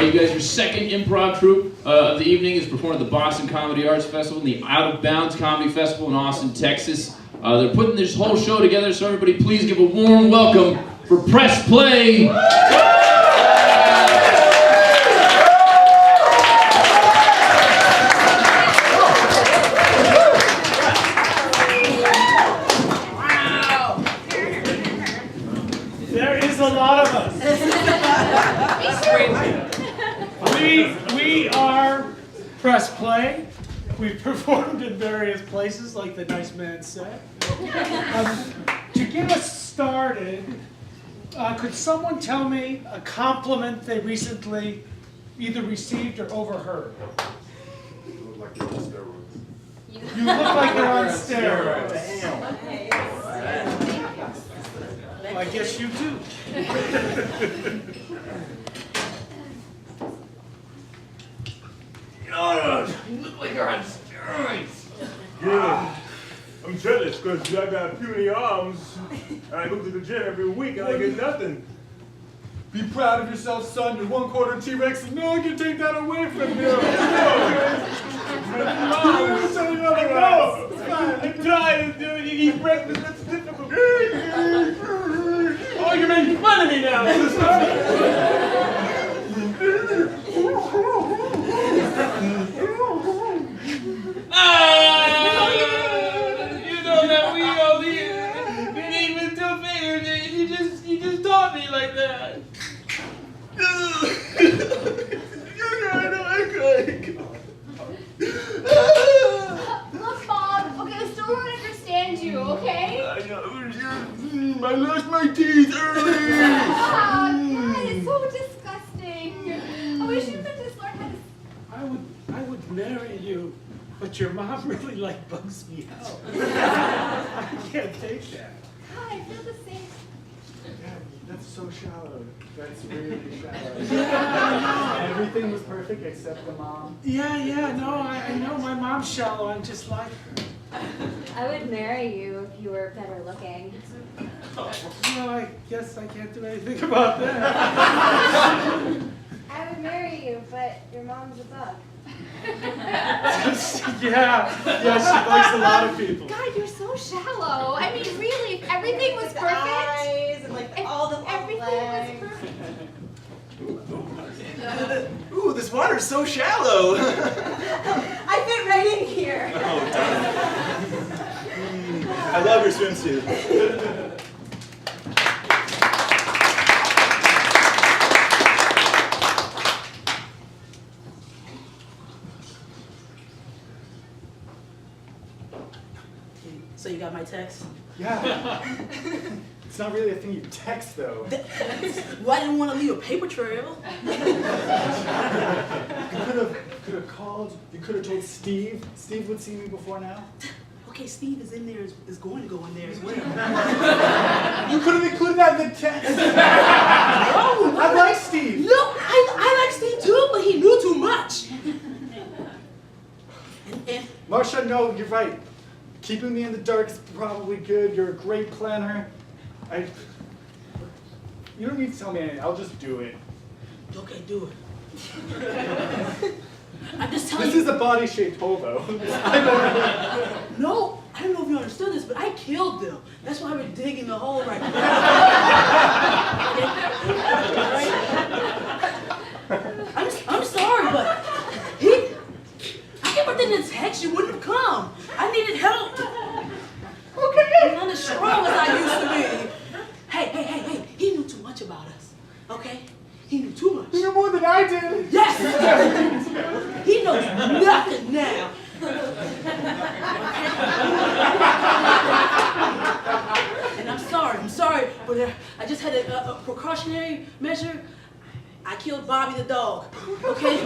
You guys, your second improv troupe of the evening is performing at the Boston Comedy Arts Festival and the Out of Bounds Comedy Festival in Austin, Texas. They're putting this whole show together, so everybody please give a warm welcome for Press Play. We are Press Play. We've performed in various places, like the nice man said. To get us started, could someone tell me a compliment they recently either received or overheard? You look like you're on steroids. You look like you're on steroids. Well, I guess you do. You look like you're on steroids. Yeah. I'm jealous because I got puny arms and I go to the gym every week and I get nothing. Be proud of yourself, son. You're 1/4 T-Rex and no one can take that away from you. I'm telling you otherwise. It's fine. I'm trying to eat breakfast. That's difficult. Oh, you're making fun of me now, sister. You know that we only didn't even do fingers. You just taught me like that. Look, Bob. Okay, I still don't understand you. Okay? I lost my teeth early. God, it's so disgusting. I wish you could just learn how to. I would marry you, but your mom really bugs me out. I can't take that. God, I feel the same. That's so shallow. That's really shallow. Everything was perfect except the mom. Yeah, no, I know my mom's shallow. I'm just like her. I would marry you if you were better looking. Well, I guess I can't do anything about that. I would marry you, but your mom's a buck. Yeah, she likes a lot of people. God, you're so shallow. I mean, really, if everything was perfect. Eyes and If all the everything was perfect. Ooh, this water's so shallow. I fit right in here. Oh, darn. I love your swimsuit. So you got my text? Yeah. It's not really a thing you text, though. Well, I didn't want to leave a paper trail. You could have called. You could have told Steve. Steve would see me before now. Okay, Steve is in there, is going to go in there as well. You could have included that in the text. No, I like Steve. No, I like Steve too, but he knew too much. And Marsha, no, you're right. Keeping me in the dark is probably good. You're a great planner. You don't need to tell me anything. I'll just do it. okay, do it. I'm just telling This you. is a body-shaped hobo. No, I don't know if you understood this, but I killed them. That's why we're digging the hole right now. I'm sorry, but I kept pretending to text you wouldn't have come. I needed help. Okay. I'm not as strong as I used to be. Hey, he knew too much about us. Okay? He knew too much. You know more than I did. Yes! He knows nothing now. And I'm sorry, but I just had a precautionary measure. I killed Bobby the dog, okay?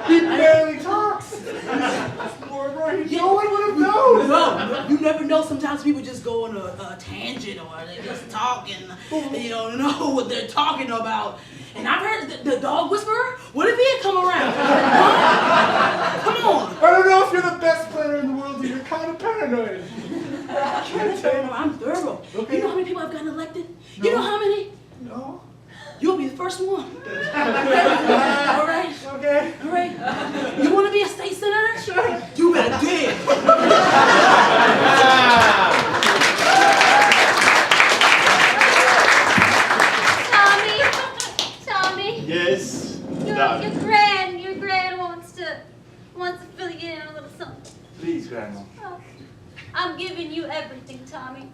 He barely talks. No one would have known. No, you never know. Sometimes people just go on a tangent or they just talk and you don't know what they're talking about. And I've heard the dog whisperer. What if he had come around? Huh? Come on. I don't know if you're the best player in the world, but you're kind of paranoid. I can't tell. I'm thorough. Okay. You know how many people I've gotten elected? No. You know how many? No. You'll be the first one. All right. Okay. All right. You want to be a state senator? Sure. You better dig. Tommy, Yes. your grand wants to fill you in on a little something. Please, Grandma. Oh, I'm giving you everything, Tommy.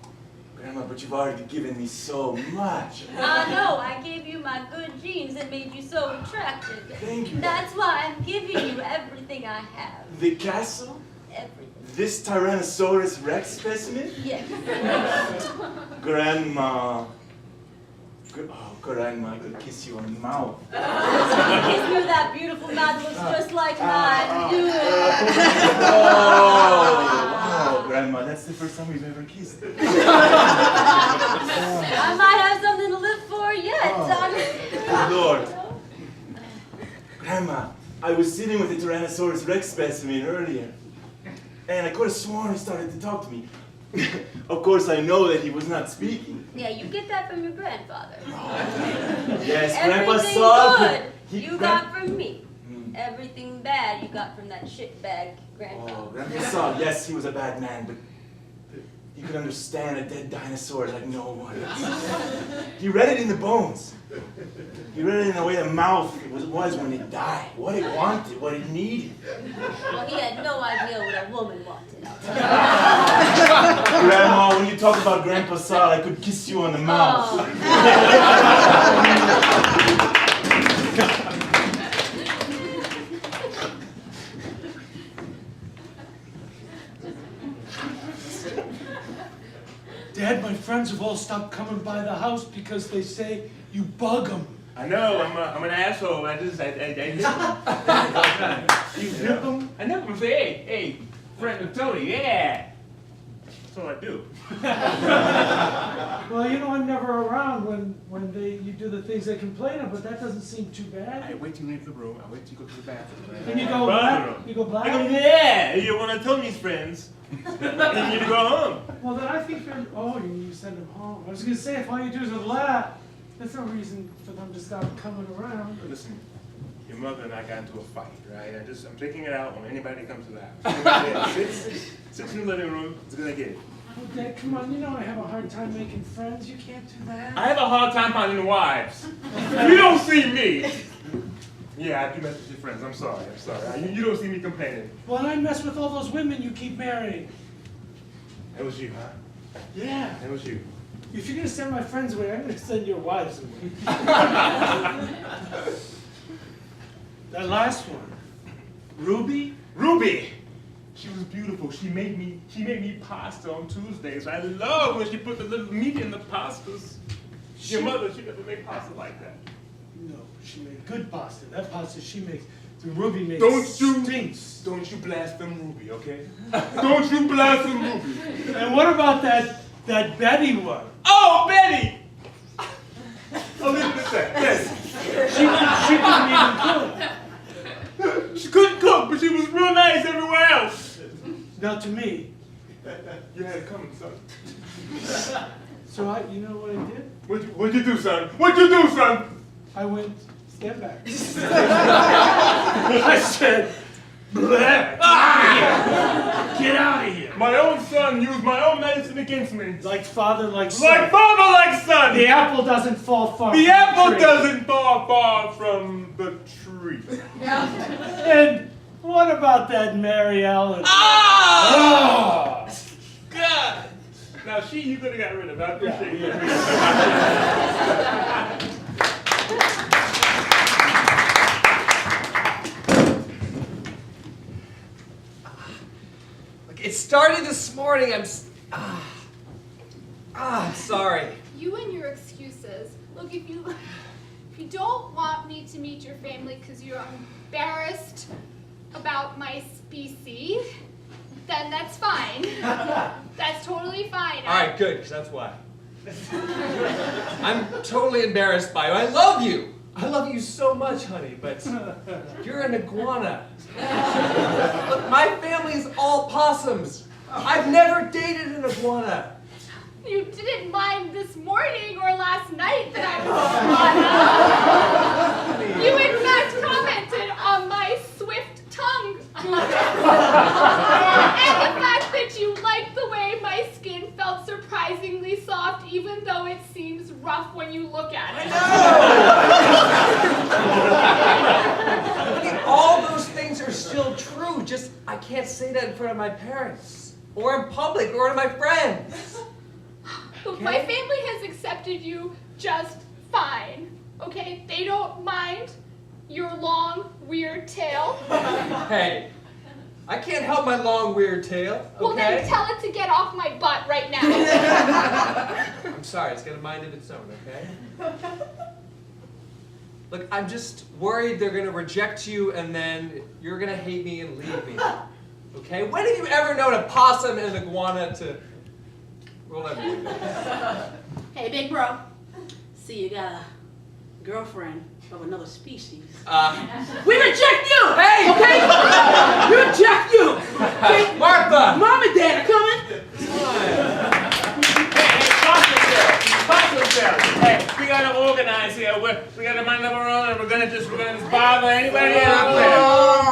Grandma, but you've already given me so much. I know, I gave you my good genes that made you so attractive. Thank you. That's why I'm giving you everything I have. The castle? Everything. This Tyrannosaurus Rex specimen? Yes. Grandma. Oh, Grandma, I could kiss you on the mouth. Kiss me with that beautiful mouth that looks just like mine. Do it. Oh, Grandma, that's the first time we've ever kissed. I might have something to live for yet, Tommy. Lord. Grandma, I was sitting with the Tyrannosaurus Rex specimen earlier, and I could have sworn he started to talk to me. Of course, I know that he was not speaking. Yeah, you get that from your grandfather. Yes, Grandpa Everything saw. good He- you got from me. Everything bad you got from that shitbag grandfather. Oh, Grandpa saw. Yes, he was a bad man, but he could understand a dead dinosaur like no one else. He read it in the bones. He read it in the way the mouth was when it died. What it wanted, what it needed. Well, he had no idea what a woman wanted. Grandma, when you talk about Grandpa Saul, I could kiss you on the mouth. Oh. Dad, my friends have all stopped coming by the house because they say you bug them. I know, I'm an asshole. I nip him. You nip them? I nip him and say, hey, friend of Tony, yeah. That's what I do. Well, you know, I'm never around when you do the things they complain of, but that doesn't seem too bad. I wait till you leave the room. I wait till you go to the bathroom. And you go black? You go I go, black? yeah, you're one of Tony's friends. You need to go home. Well, then I think they're, you send them home. I was going to say, if all you do is laugh, there's no reason for them to stop coming around. Listen, your mother and I got into a fight, right? I'm taking it out on anybody that comes to the house. Sits in the living room, it's gonna get it. Oh, Dad, come on, you know I have a hard time making friends. You can't do that. I have a hard time finding wives. You don't see me. Yeah, I do mess with your friends. I'm sorry. You don't see me complaining. Well, I mess with all those women you keep marrying. It was you, huh? Yeah. It was you. If you're going to send my friends away, I'm going to send your wives away. That last one. Ruby? Ruby! She was beautiful. She made me pasta on Tuesdays. I love when she put the little meat in the pastas. Your mother, she never made pasta like that. No, she made good pasta. That pasta she makes, the Ruby makes stinks. Don't you blaspheme Ruby, okay? Don't you blaspheme Ruby. And what about that Betty one? Oh, Betty! Oh, listen to that. Betty. She couldn't even cook. She couldn't cook, but she was real nice everywhere else. Not to me. You had it coming, son. So you know what I did? What'd you do, son? What'd you do, son? I went, stand back. I said, bleh, get out of here. My own son used my own medicine against me. Like father, like son. Like father, like son. The apple doesn't fall far The from apple tree. doesn't fall far from the tree. And what about that Mary Ellen? Ah! Oh! God! Now you could have got rid of. I appreciate It started this morning. I'm sorry. You and your excuses. Look, if you don't want me to meet your family because you're embarrassed about my species, then that's fine. That's totally fine. All right, good, because that's why. I'm totally embarrassed by you. I love you. I love you so much, honey, but you're an iguana. Look, my family's all possums. I've never dated an iguana. You didn't mind this morning or last night that I was the fact that you like the way my skin felt surprisingly soft, even though it seems rough when you look at it. Honey, all those things are still true. Just I can't say that in front of my parents, or in public, or to my friends. Look, my family has accepted you just fine, okay? They don't mind your long, weird tail. Hey, I can't help my long, weird tail, okay? Well, then tell it to get off my butt right now. I'm sorry, it's got a mind of its own, okay? Look, I'm just worried they're gonna reject you and then you're gonna hate me and leave me. Okay? When have you ever known a possum and an iguana to... We'll never do that. Hey, big bro. See, you got a girlfriend of another species. We reject you! Hey! Okay? We reject you! Hey, Martha! Mom and Dad are coming! Hey, we gotta organize here. We gotta mind up our own, and we're gonna just bother anybody out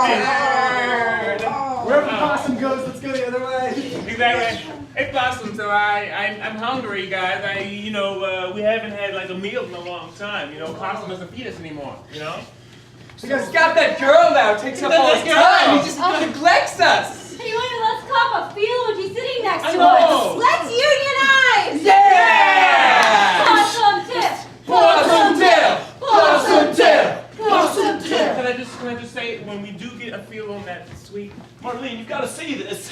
there. Wherever the possum goes, let's go the other way. Exactly. Hey, Possum, so I'm hungry, guys. We haven't had like a meal in a long time. Possum doesn't feed us anymore. He's got that girl now, takes up all his time. He just neglects us. Hey, let's cop a feel when she's sitting next to I know. us. Let's unionize! Yeah! Possum tip! Possum tail! Possum tail! Possum tail! Can I just say, when we do get a feel on that sweet, Marlene, you've got to see this.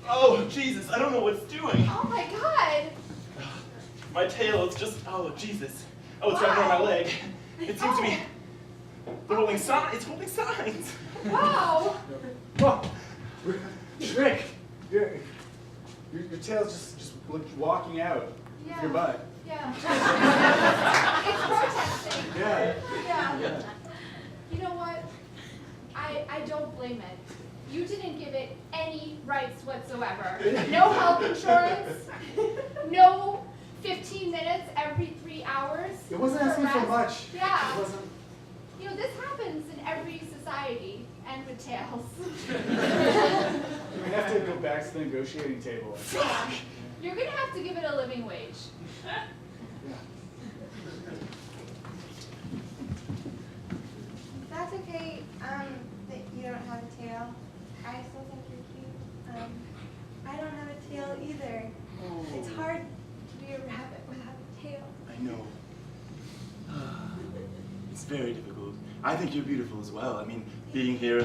Oh Jesus, I don't know what it's doing. Oh my god. My tail is just, oh Jesus. Oh, it's wrapped around my leg. It seems to be. They're holding signs. It's holding signs. Wow. Whoa. Rick, your tail's just walking out of your butt. Yeah. It's protesting. Yeah. Yeah. You know what? I don't blame it. You didn't give it any rights whatsoever. No health insurance. No 15 minutes every 3 hours. It wasn't asking for much. Yeah. It wasn't. This happens in every society and with tails. We have to go back to the negotiating table. You're gonna have to give it a living wage. That's okay, that you don't have a tail. I still think you're cute. I don't have a tail either. It's hard to be a rabbit without a tail. I know. It's very difficult. I think you're beautiful as well. I mean, being here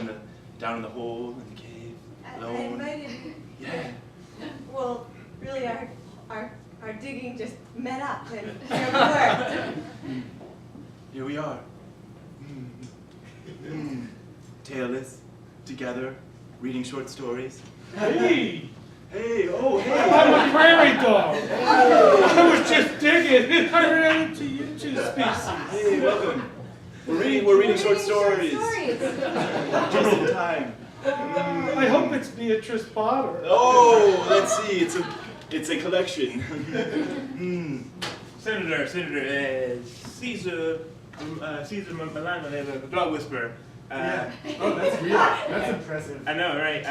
down in the hole in the cave, alone. I invited you. Yeah. Well, really, our digging just met up, and here we were. Here we are. Tailless, together, reading short stories. Hey! Hey, oh, hey! I'm a prairie dog. I was just digging. I ran into you two species. Hey, welcome. We're reading short stories. Just in time. I hope it's Beatrice Potter. Oh, let's see. It's a collection. Senator, Caesar Milano, the dog whisperer. Yeah. Oh, that's weird. That's impressive. I know, right?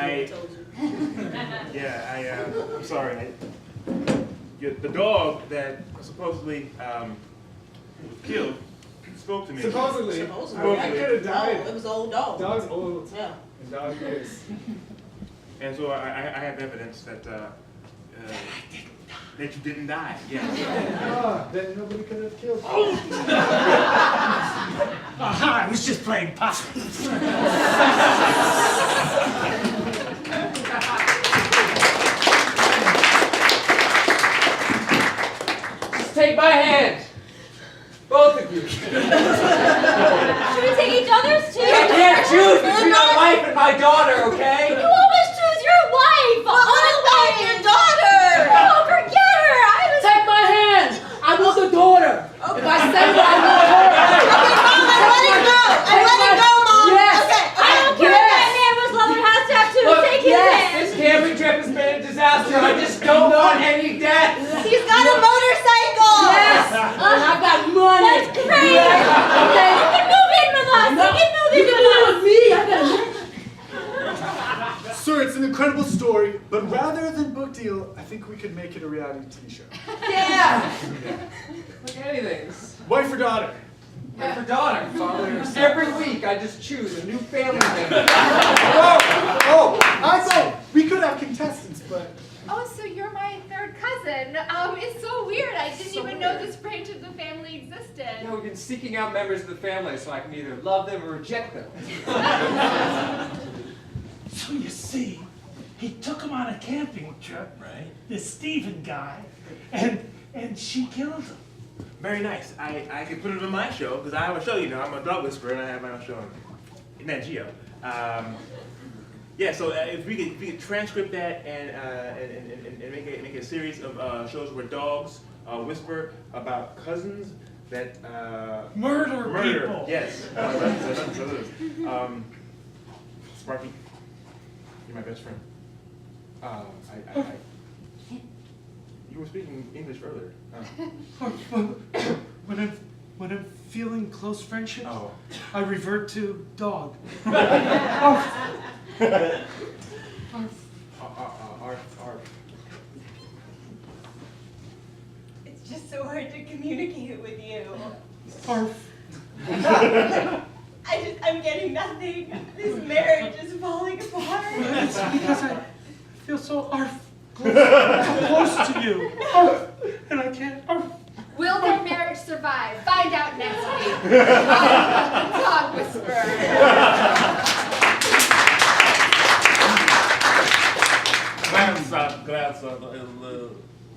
I'm sorry. The dog that supposedly was killed spoke to me. Supposedly. I could have died. It was old dog. Dog's old. Yeah. And dog years. And so I have evidence that you didn't die. Yeah. Then nobody could have killed you. Aha, I was just playing possum. Just take my hand. Both of you. Should we take each other's too? I can't choose between my wife and my daughter, okay? You always choose your wife! Always! Your daughter! Oh, forget her! Take my hand! I want the daughter! If I say that, I want her! Okay, Mom, I let it go, Mom! Yes! Okay, I don't care if that man was leather has tattoos. Look, Take his hand! this camping trip has been a disaster. I just don't want any deaths. He's got a motorcycle! Yes! And I got money! That's great! Okay, you can move in with us! You can move in with us! with me! I got incredible story, but rather than book deal, I think we could make it a reality TV show. Yeah. Look at anything. Wife or daughter? Wife or daughter. Father or son? Every week I just choose a new family member. Oh, I thought we could have contestants, but Oh, so you're my third cousin. It's so weird. I didn't So even know weird. this branch of the family existed. Yeah, we've been seeking out members of the family so I can either love them or reject them. So you see, he took him on a camping trip, Right? this Stephen guy, and she killed him. Very nice. I can put it on my show because I have a show. You know, I'm a dog whisperer and I have my own show in Nat Geo. Yeah. So if we could transcript that and make a series of shows where dogs whisper about cousins that Murder people. Yes. Sparky, you're my best friend. You were speaking English earlier. When I'm feeling close friendships, Oh. I revert to dog. It's just so hard to communicate with you. Arf. I'm getting nothing. This marriage is falling apart. It's because I feel so close to you. Arf. And I can't. Arf. Will their marriage survive? Find out next week. Dog Whisperer.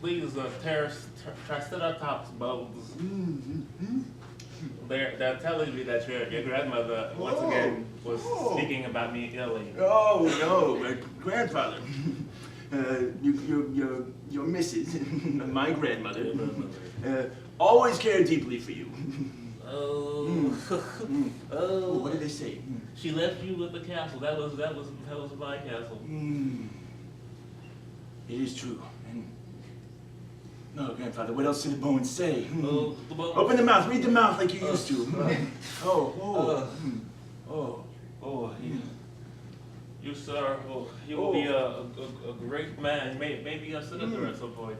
These Triceratops bones. They're telling me that your grandmother once again was speaking about me illy. Oh no, grandfather. Your missus, my grandmother, always cared deeply for you. Oh, oh. What did they say? She left you with the castle. That was my castle. It is true. And no, grandfather, what else did the bones say? Oh, the bones. Open the mouth, read the mouth like you used to. You, sir, you will be a great man, maybe a senator at some point.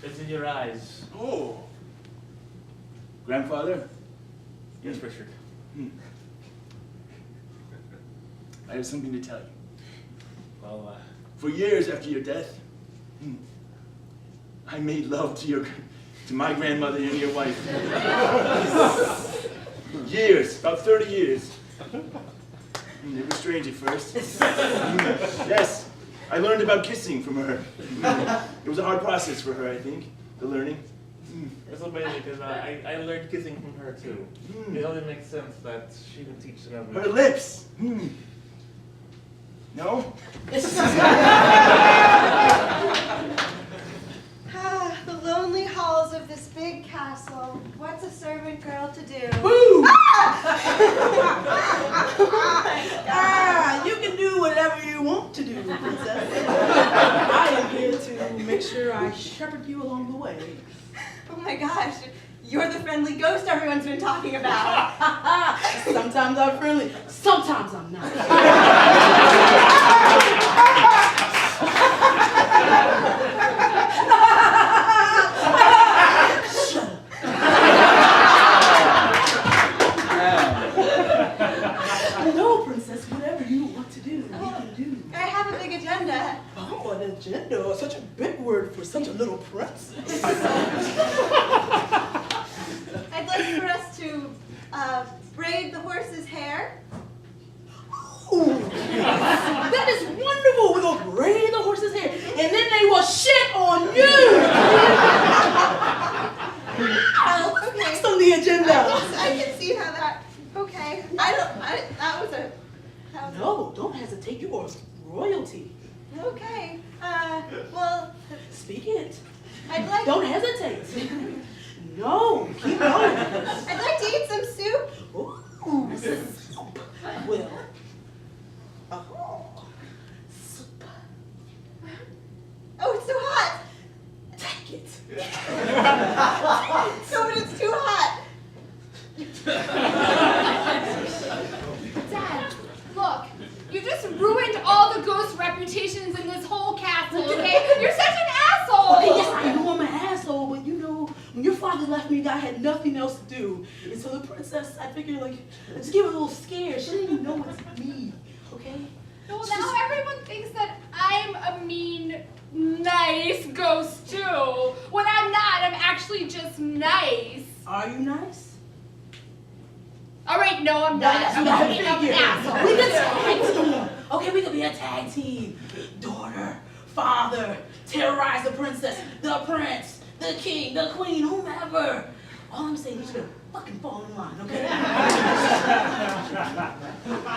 It's in your eyes. Oh. Grandfather, Yes, Richard. I have something to tell you. Well, For years after your death, I made love to my grandmother and your wife. Years, about 30 years. It was strange at first. Yes, I learned about kissing from her. It was a hard process for her, I think, the learning. it's amazing because I learned kissing from her too. It only makes sense that she would teach another. Her lips. No? The lonely halls of this big castle. What's a servant girl to do? Boo! Ah! You can do whatever you want to do, princess. I am here to make sure I shepherd you along the way. Oh my gosh, you're the friendly ghost everyone's been talking about. Sometimes I'm friendly, sometimes I'm not. No, princess, whatever you want to do, you can do. I have a big agenda. Oh, an agenda, such a big word for such a little princess. I'd like for us to braid the horse's hair. Ooh, that is wonderful. We're going to braid the horse's hair, and then they will shit on you. What's next on the agenda? I can see how that. Okay. That was a. No, don't hesitate. You are royalty. Okay. Well, Speak it. I'd like. Don't hesitate. No, keep going. I'd like to eat some soup. Ooh, soup. Well. Oh, soup. Oh, it's too hot. Take it. No, but it's too hot. Dad, look, you just ruined father left me, I had nothing else to do. And so the princess, I figured, like, just get a little scared. She didn't even know what to me, okay? Well, now everyone thinks that I'm a mean, nice ghost too. When I'm not, I'm actually just nice. Are you nice? All right, no, I'm not. That's I'm what I being an figured. asshole. We could tag team. Okay, we could be a tag team. Daughter, father, terrorize the princess, the prince, the king, the queen, whomever. All I'm saying is you should fucking fall in line, okay?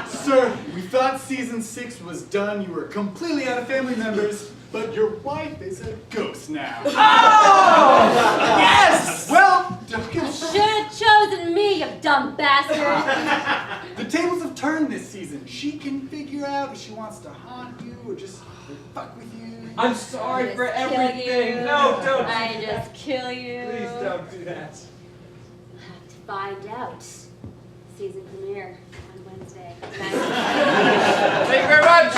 Sir, we thought season 6 was done. You were completely out of family members, but your wife is a ghost now. Oh! Yes! Well, You should have chosen me, you dumb bastard. the tables have turned this season. She can figure out if she wants to haunt you or just fuck with you. I'm sorry for I just kill everything. you. No, don't. I just kill you. Please don't do that. We'll have to find out. Season premiere on Wednesday. Thank you very much.